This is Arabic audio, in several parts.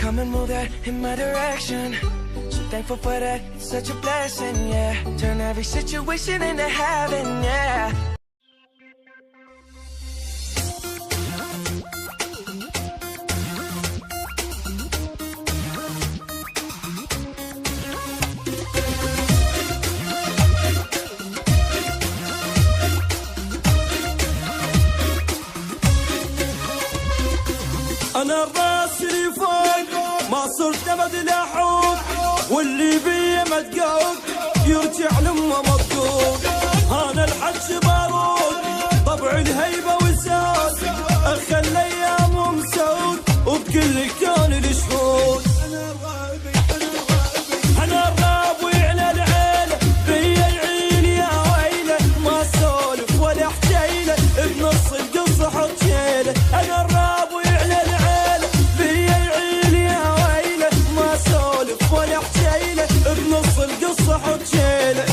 come and move that in my direction. So thankful for that, it's such a blessing, yeah. Turn every situation into heaven, yeah. أنا الراس اللي فوق ما صرت أبد لاحوق، واللي بي متقوق يرجع لما مطقوق. أنا الحج بارود طبع الهيبة والزاد، أخلي الأيام مسعود وبكل كان الشهود. أنا الراب ويعلى العيلة بيا العين يا ويلة، ما سولف ولا حجيلة بنص القصة حط شيلة. أنا الراب ويعلى العيلة بيا العين يا ويلة، ما سولف ولا حجيلة بنص القصة حط شيلة.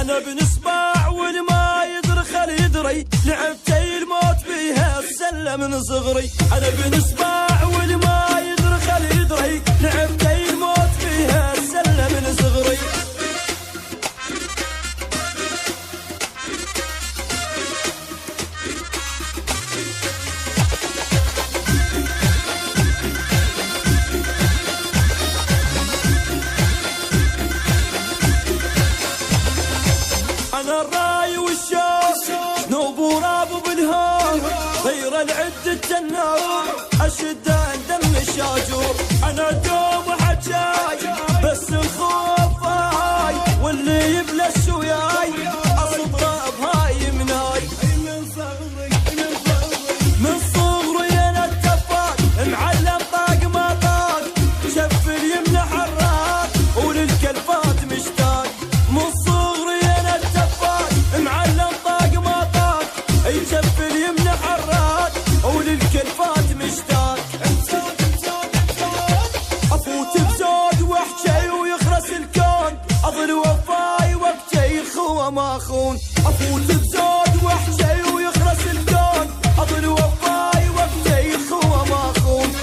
أنا بن صباع واللي ما يدري خل يدري، لعبتي الموت بيها السلة من صغري. أنا بن صباع واللي ما يدري خل يدري، لعبتي الموت بيها السلة من صغري. أنا الراي والشوق نوب وراب بالهون، غير العدة النار أشد دم الشاجور. أنا دوم حجاي بس الخوف هاي، واللي يبلش وياي أصبره بهاي مناي. من صغري أنا التفاق معلم طاق ما طاق، شف اليمنى حراق وللكلفات مشتاق. من صغري أنا التفاق معلم طاق ما طاق، يشف اليمنى حراق وللكلفات مشتاق. أفوت بزود وحشي ويخرس الكون، أظل وفاي وقتي الخوة ما أخون. أفوت بزود وحشي ويخرس الكون، أظل وفاي وقتي الخوة ما أخون.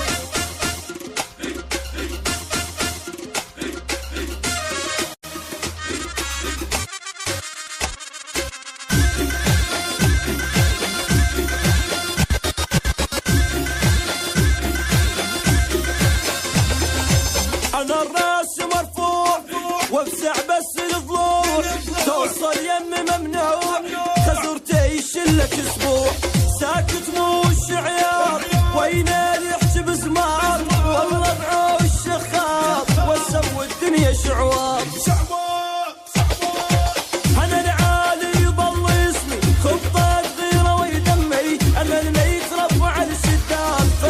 أنا الراس مرفوع وافزع بس الضلوع، توصل يم ممنوع خزرتي يشلك اسبوع. ساكت مو الشعيار وين